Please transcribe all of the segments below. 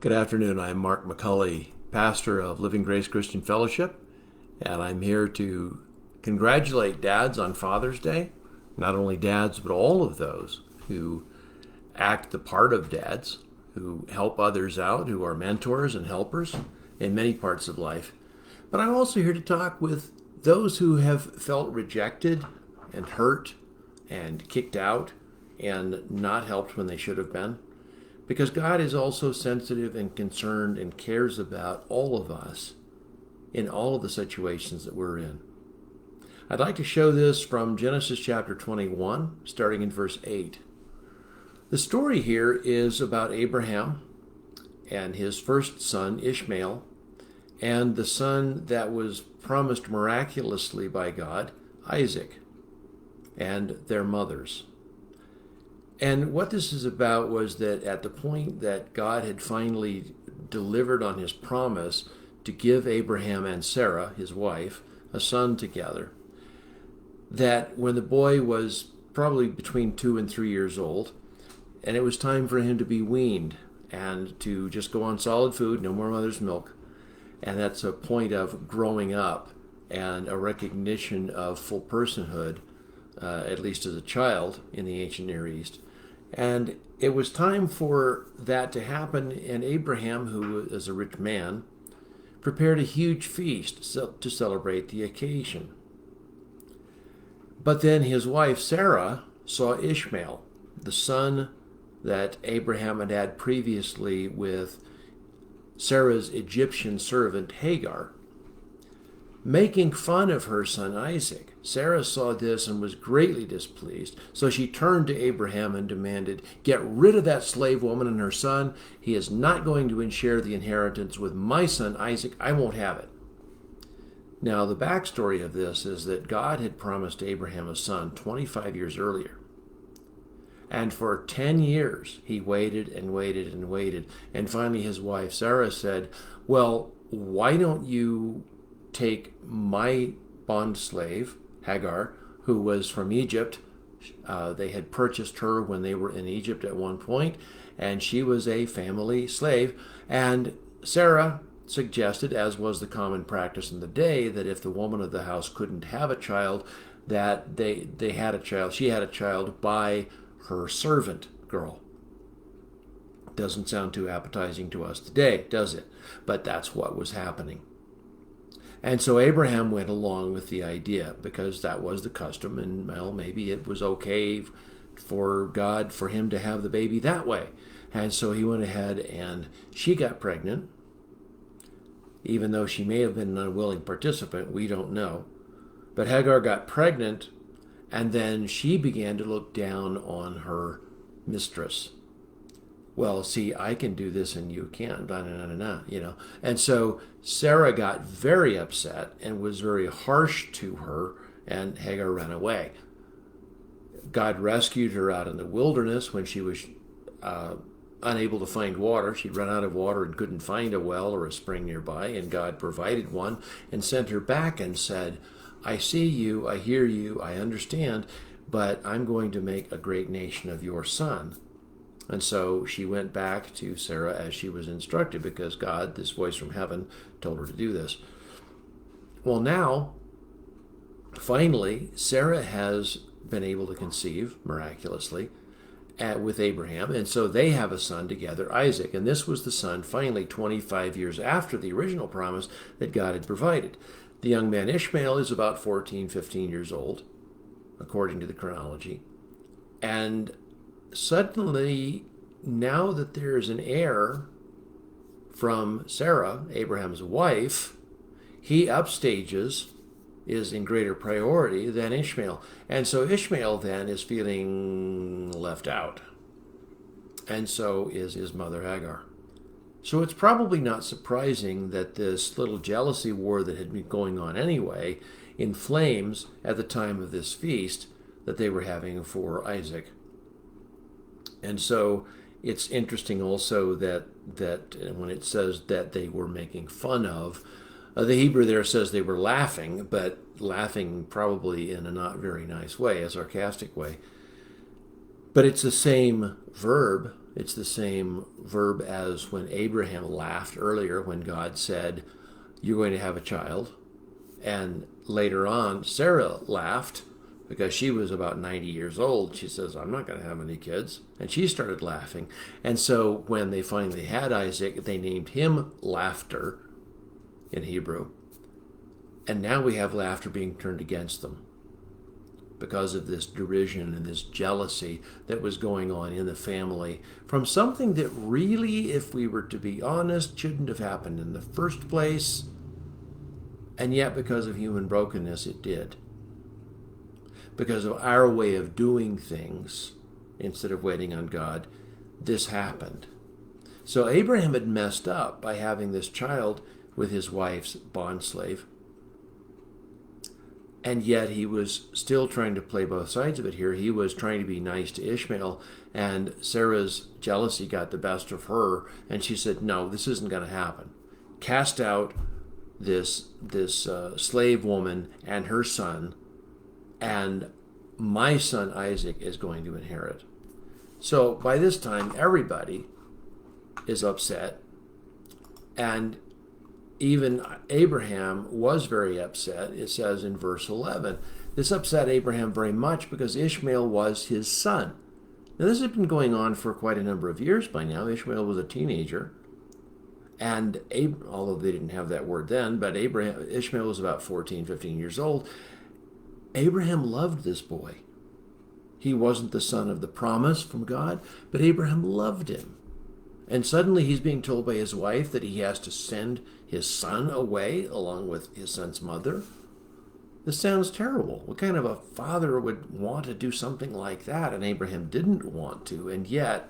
Good afternoon. I'm Mark McCulley, pastor of Living Grace Christian Fellowship, and I'm here to congratulate dads on Father's Day. Not only dads, but all of those who act the part of dads, who help others out, who are mentors and helpers in many parts of life. But I'm also here to talk with those who have felt rejected and hurt and kicked out and not helped when they should have been. Because God is also sensitive and concerned and cares about all of us in all of the situations that we're in. I'd like to show this from Genesis chapter 21, starting in verse 8. The story here is about Abraham and his first son, Ishmael, and the son that was promised miraculously by God, Isaac, and their mothers. And what this is about was that at the point that God had finally delivered on his promise to give Abraham and Sarah, his wife, a son together, that when the boy was probably between 2 and 3 years old, and it was time for him to be weaned and to just go on solid food, no more mother's milk, and that's a point of growing up and a recognition of full personhood, at least as a child in the ancient Near East. And it was time for that to happen, and Abraham, who is a rich man, prepared a huge feast to celebrate the occasion. But then his wife Sarah saw Ishmael, the son that Abraham had had previously with Sarah's Egyptian servant Hagar, making fun of her son Isaac. Sarah saw this and was greatly displeased. So she turned to Abraham and demanded, "Get rid of that slave woman and her son. He is not going to share the inheritance with my son Isaac. I won't have it." Now, the backstory of this is that God had promised Abraham a son 25 years earlier. And for 10 years, he waited and waited and waited. And finally, his wife Sarah said, "Well, why don't you take my bond slave, Hagar, who was from Egypt?" They had purchased her when they were in Egypt at one point, and she was a family slave. And Sarah suggested, as was the common practice in the day, that if the woman of the house couldn't have a child, that they had a child. She had a child by her servant girl. Doesn't sound too appetizing to us today, does it? But that's what was happening. And so Abraham went along with the idea because that was the custom, and well, maybe it was okay for God for him to have the baby that way. And so he went ahead and she got pregnant, even though she may have been an unwilling participant, we don't know. But Hagar got pregnant, and then she began to look down on her mistress. Well, see, I can do this and you can't, blah, blah, blah, blah, you know. And so Sarah got very upset and was very harsh to her, and Hagar ran away. God rescued her out in the wilderness when she was unable to find water. She'd run out of water and couldn't find a well or a spring nearby, and God provided one and sent her back and said, "I see you, I hear you, I understand, but I'm going to make a great nation of your son." And so she went back to Sarah as she was instructed because God, this voice from heaven, told her to do this. Well, now, finally, Sarah has been able to conceive miraculously with Abraham, and so they have a son together, Isaac. And this was the son, finally, 25 years after the original promise that God had provided. The young man Ishmael is about 14, 15 years old, according to the chronology. And suddenly, now that there is an heir from Sarah, Abraham's wife, he upstages, is in greater priority than Ishmael. And so Ishmael then is feeling left out. And so is his mother Hagar. So it's probably not surprising that this little jealousy war that had been going on anyway inflames at the time of this feast that they were having for Isaac. And so it's interesting also that when it says that they were making fun of, the Hebrew there says they were laughing, but laughing probably in a not very nice way, a sarcastic way. But it's the same verb It's the same verb as when Abraham laughed earlier when God said, "You're going to have a child." And later on, Sarah laughed because she was about 90 years old. She says, "I'm not going to have any kids." And she started laughing. And so when they finally had Isaac, they named him Laughter in Hebrew. And now we have laughter being turned against them because of this derision and this jealousy that was going on in the family from something that really, if we were to be honest, shouldn't have happened in the first place. And yet, because of human brokenness, it did. Because of our way of doing things, instead of waiting on God, this happened. So Abraham had messed up by having this child with his wife's bondslave. And yet he was still trying to play both sides of it here. He was trying to be nice to Ishmael, and Sarah's jealousy got the best of her, and she said, "No, this isn't going to happen. Cast out this slave woman and her son, and my son Isaac is going to inherit." So by this time, everybody is upset, and even Abraham was very upset. It says in verse 11, this upset Abraham very much because Ishmael was his son. Now this had been going on for quite a number of years by now. Ishmael was a teenager. And although they didn't have that word then, but Ishmael was about 14, 15 years old. Abraham loved this boy. He wasn't the son of the promise from God, but Abraham loved him. And suddenly he's being told by his wife that he has to send his son away along with his son's mother. This sounds terrible. What kind of a father would want to do something like that? And Abraham didn't want to. And yet,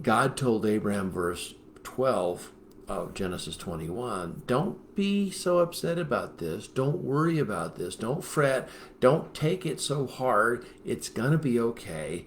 God told Abraham, verse 12 of Genesis 21, don't be so upset about this. Don't worry about this. Don't fret. Don't take it so hard. It's going to be okay.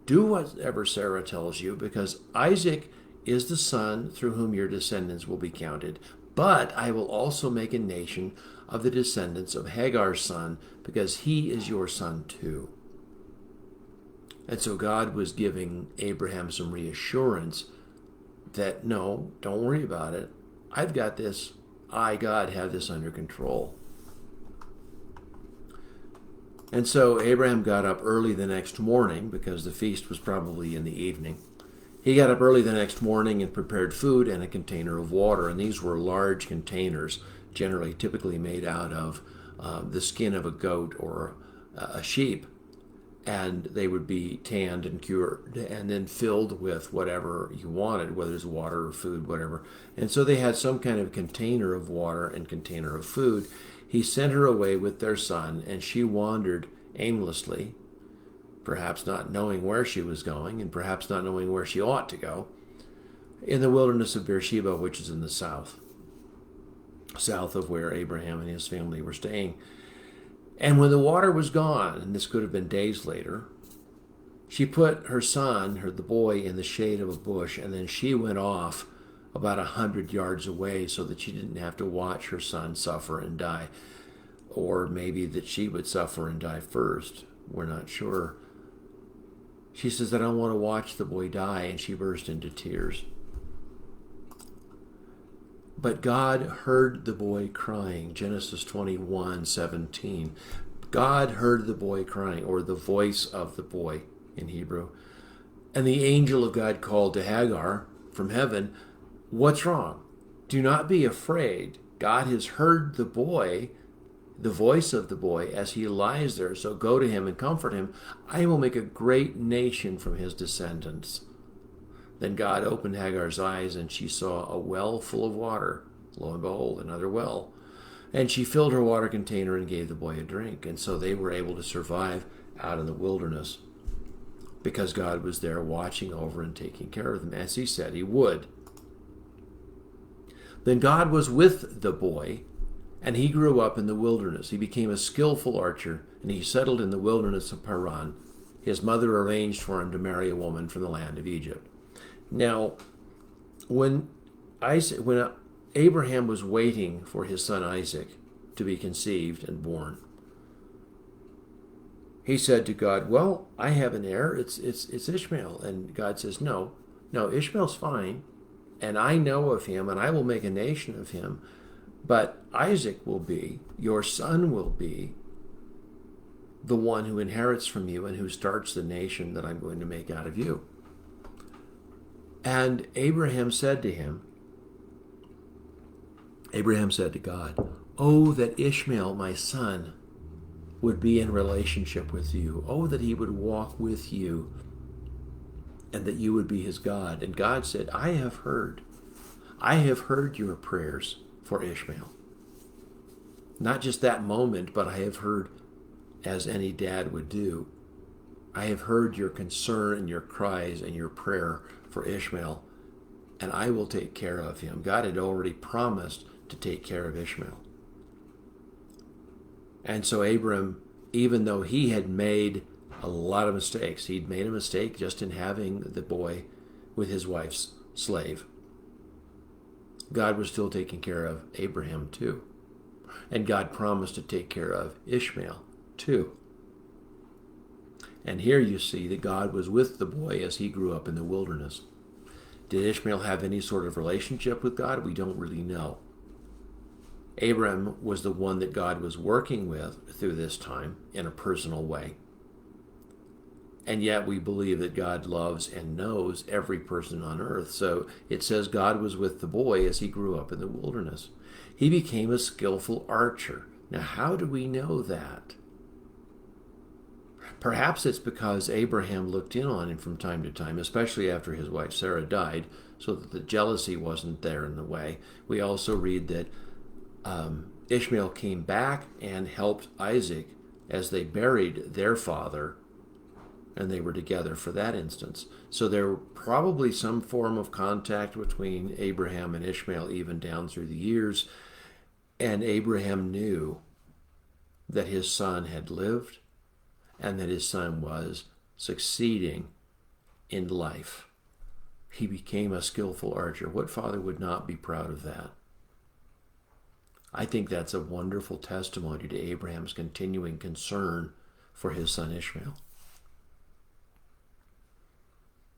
Do whatever Sarah tells you, because Isaac is the son through whom your descendants will be counted. But I will also make a nation of the descendants of Hagar's son, because he is your son too. And so God was giving Abraham some reassurance that, no, don't worry about it. I've got this. I, God, have this under control. And so Abraham got up early the next morning, because the feast was probably in the evening. He got up early the next morning and prepared food and a container of water. And these were large containers, typically made out of the skin of a goat or a sheep. And they would be tanned and cured and then filled with whatever you wanted, whether it's water or food, whatever. And so they had some kind of container of water and container of food. He sent her away with their son, and she wandered aimlessly, perhaps not knowing where she was going and perhaps not knowing where she ought to go, in the wilderness of Beersheba, which is in the south of where Abraham and his family were staying. And when the water was gone, and this could have been days later, she put her son, the boy, in the shade of a bush, and then she went off about 100 yards away so that she didn't have to watch her son suffer and die. Or maybe that she would suffer and die first. We're not sure. She says, "I don't want to watch the boy die," and she burst into tears. But God heard the boy crying, Genesis 21:17. God heard the boy crying, or the voice of the boy in Hebrew. And the angel of God called to Hagar from heaven, "What's wrong? Do not be afraid. God has heard the boy, the voice of the boy, as he lies there. So go to him and comfort him. I will make a great nation from his descendants." Then God opened Hagar's eyes, and she saw a well full of water. Lo and behold, another well. And she filled her water container and gave the boy a drink. And so they were able to survive out in the wilderness, because God was there watching over and taking care of them, as he said he would. Then God was with the boy, and he grew up in the wilderness. He became a skillful archer, and he settled in the wilderness of Paran. His mother arranged for him to marry a woman from the land of Egypt. Now, when Abraham was waiting for his son Isaac to be conceived and born, he said to God, "Well, I have an heir. It's Ishmael." And God says, "No, no, Ishmael's fine, and I know of him, and I will make a nation of him. But Isaac will be, your son will be, the one who inherits from you and who starts the nation that I'm going to make out of you." And Abraham said to God, "Oh, that Ishmael, my son, would be in relationship with you. Oh, that he would walk with you and that you would be his God." And God said, I have heard your prayers for Ishmael. Not just that moment, but I have heard, as any dad would do, I have heard your concern and your cries and your prayer for Ishmael, and I will take care of him. God had already promised to take care of Ishmael. And so Abram, even though he had made a lot of mistakes, he'd made a mistake just in having the boy with his wife's slave, God was still taking care of Abraham too. And God promised to take care of Ishmael too. And here you see that God was with the boy as he grew up in the wilderness. Did Ishmael have any sort of relationship with God? We don't really know. Abram was the one that God was working with through this time in a personal way. And yet we believe that God loves and knows every person on earth. So it says God was with the boy as he grew up in the wilderness. He became a skillful archer. Now, how do we know that? Perhaps it's because Abraham looked in on him from time to time, especially after his wife Sarah died, so that the jealousy wasn't there in the way. We also read that Ishmael came back and helped Isaac as they buried their father, and they were together for that instance. So there were probably some form of contact between Abraham and Ishmael even down through the years, and Abraham knew that his son had lived and that his son was succeeding in life. He became a skillful archer. What father would not be proud of that? I think that's a wonderful testimony to Abraham's continuing concern for his son Ishmael.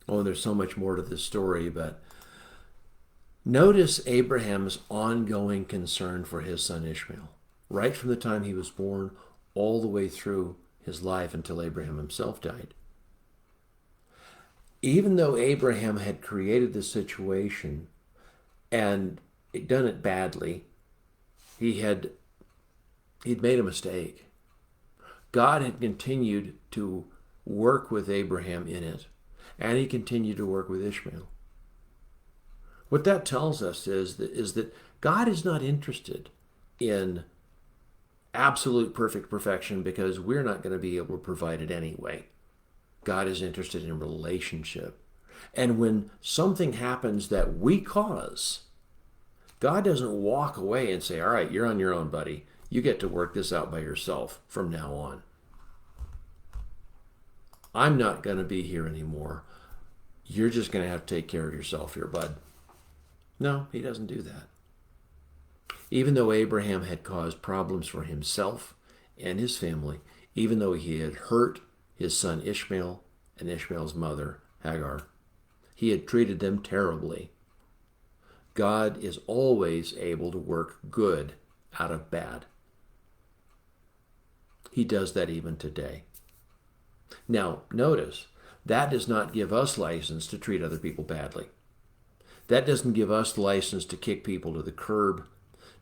Oh, there's so much more to this story, but notice Abraham's ongoing concern for his son Ishmael, right from the time he was born all the way through his life until Abraham himself died. Even though Abraham had created this situation and done it badly, he'd made a mistake. God had continued to work with Abraham in it, and he continued to work with Ishmael. What that tells us is that God is not interested in absolute perfect perfection because we're not going to be able to provide it anyway. God is interested in relationship. And when something happens that we cause, God doesn't walk away and say, all right, you're on your own, buddy. You get to work this out by yourself from now on. I'm not going to be here anymore. You're just going to have to take care of yourself here, bud. No, he doesn't do that. Even though Abraham had caused problems for himself and his family, even though he had hurt his son Ishmael and Ishmael's mother, Hagar, he had treated them terribly. God is always able to work good out of bad. He does that even today. Now, notice, that does not give us license to treat other people badly. That doesn't give us the license to kick people to the curb,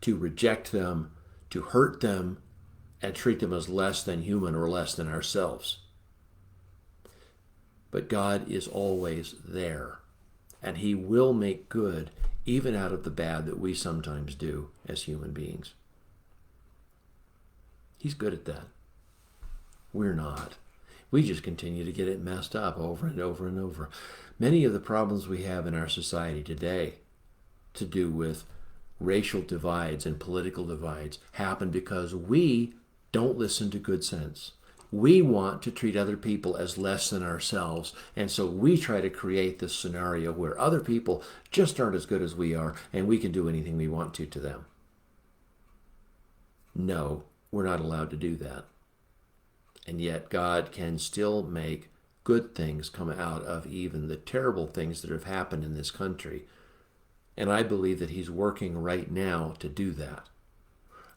to reject them, to hurt them, and treat them as less than human or less than ourselves. But God is always there, and he will make good even out of the bad that we sometimes do as human beings. He's good at that. We're not. We just continue to get it messed up over and over and over. Many of the problems we have in our society today to do with racial divides and political divides happen because we don't listen to good sense. We want to treat other people as less than ourselves, and so we try to create this scenario where other people just aren't as good as we are, and we can do anything we want to them. No, we're not allowed to do that. And yet God can still make good things come out of even the terrible things that have happened in this country. And I believe that he's working right now to do that.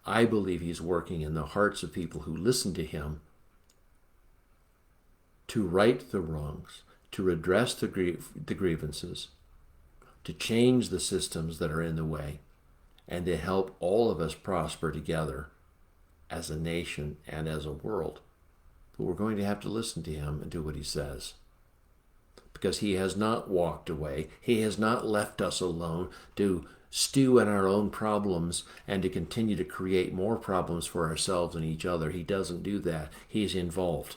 I believe he's working in the hearts of people who listen to him to right the wrongs, to redress the grievances, to change the systems that are in the way, and to help all of us prosper together as a nation and as a world. But we're going to have to listen to him and do what he says. Because he has not walked away. He has not left us alone to stew in our own problems and to continue to create more problems for ourselves and each other. He doesn't do that. He's involved.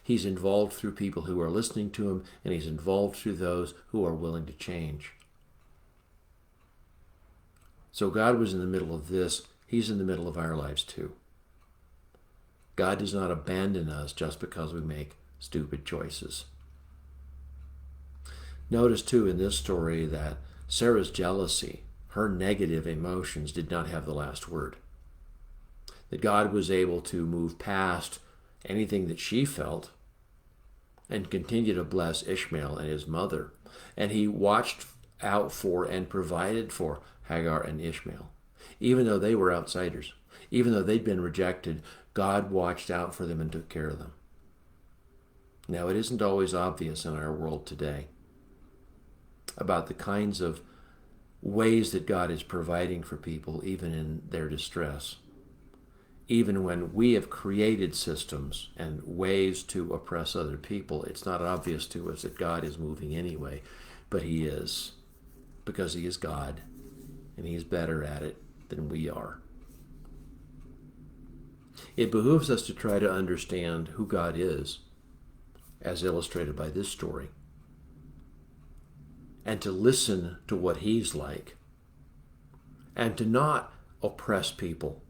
He's involved through people who are listening to him, and he's involved through those who are willing to change. So God was in the middle of this. He's in the middle of our lives too. God does not abandon us just because we make stupid choices. Notice too in this story that Sarah's jealousy, her negative emotions, did not have the last word. That God was able to move past anything that she felt and continue to bless Ishmael and his mother. And he watched out for and provided for Hagar and Ishmael. Even though they were outsiders, even though they'd been rejected, God watched out for them and took care of them. Now, it isn't always obvious in our world today about the kinds of ways that God is providing for people, even in their distress. Even when we have created systems and ways to oppress other people, it's not obvious to us that God is moving anyway, but he is, because he is God, and he's better at it than we are. It behooves us to try to understand who God is, as illustrated by this story, and to listen to what he's like, and to not oppress people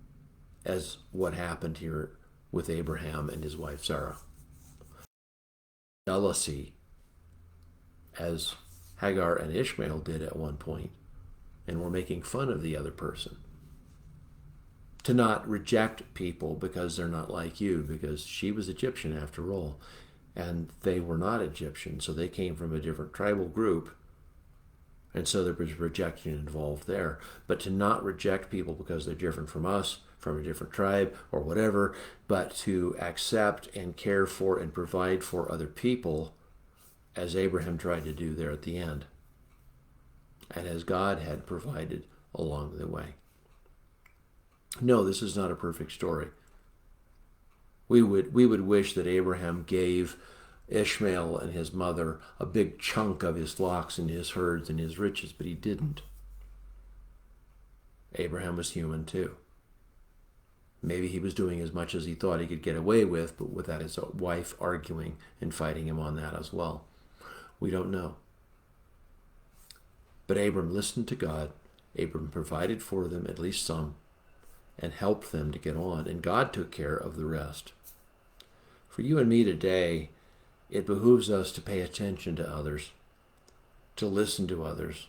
as what happened here with Abraham and his wife Sarah. Jealousy, as Hagar and Ishmael did at one point, and were making fun of the other person. To not reject people because they're not like you, because she was Egyptian after all, and they were not Egyptian, so they came from a different tribal group, and so there was rejection involved there. But to not reject people because they're different from us, from a different tribe or whatever, but to accept and care for and provide for other people, as Abraham tried to do there at the end, and as God had provided along the way. No, this is not a perfect story. We would wish that Abraham gave Ishmael and his mother a big chunk of his flocks and his herds and his riches, but he didn't. Abraham was human too. Maybe he was doing as much as he thought he could get away with, but without his wife arguing and fighting him on that as well. We don't know. But Abram listened to God. Abram provided for them, at least some, and helped them to get on, and God took care of the rest. For you and me today, it behooves us to pay attention to others, to listen to others,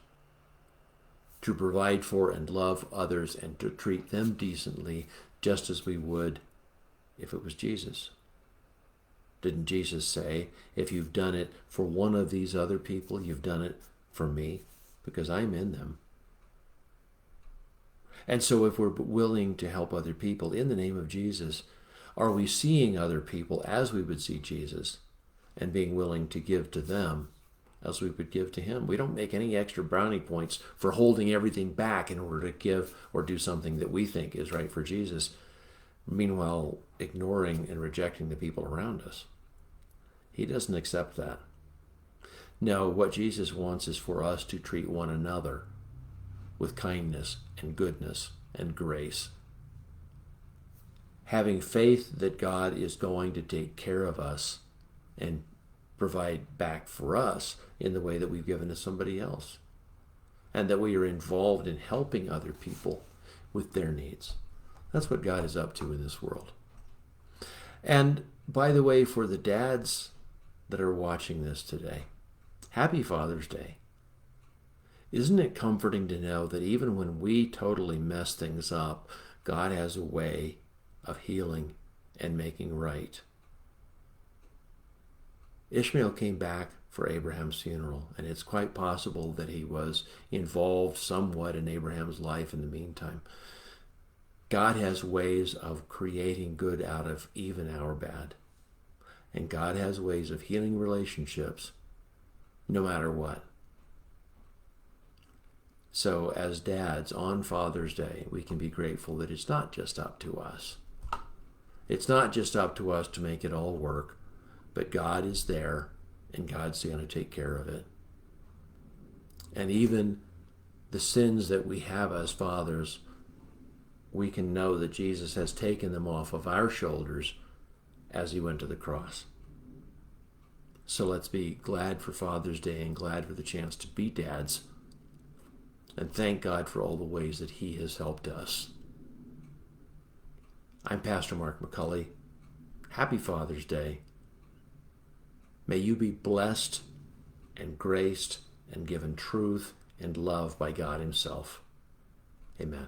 to provide for and love others, and to treat them decently, just as we would if it was Jesus. Didn't Jesus say, if you've done it for one of these other people, you've done it for me, because I'm in them? And so if we're willing to help other people in the name of Jesus, are we seeing other people as we would see Jesus and being willing to give to them as we would give to him? We don't make any extra brownie points for holding everything back in order to give or do something that we think is right for Jesus, meanwhile ignoring and rejecting the people around us. He doesn't accept that. No, what Jesus wants is for us to treat one another with kindness and goodness and grace, having faith that God is going to take care of us and provide back for us in the way that we've given to somebody else, and that we are involved in helping other people with their needs. That's what God is up to in this world. And by the way, for the dads that are watching this today, happy Father's Day. Isn't it comforting to know that even when we totally mess things up, God has a way of healing and making right? Ishmael came back for Abraham's funeral, and it's quite possible that he was involved somewhat in Abraham's life in the meantime. God has ways of creating good out of even our bad. And God has ways of healing relationships no matter what. So as dads on Father's Day, we can be grateful that it's not just up to us. It's not just up to us to make it all work, but God is there and God's going to take care of it. And even the sins that we have as fathers, we can know that Jesus has taken them off of our shoulders as he went to the cross. So let's be glad for Father's Day and glad for the chance to be dads. And thank God for all the ways that he has helped us. I'm Pastor Mark McCulley. Happy Father's Day. May you be blessed and graced and given truth and love by God himself. Amen.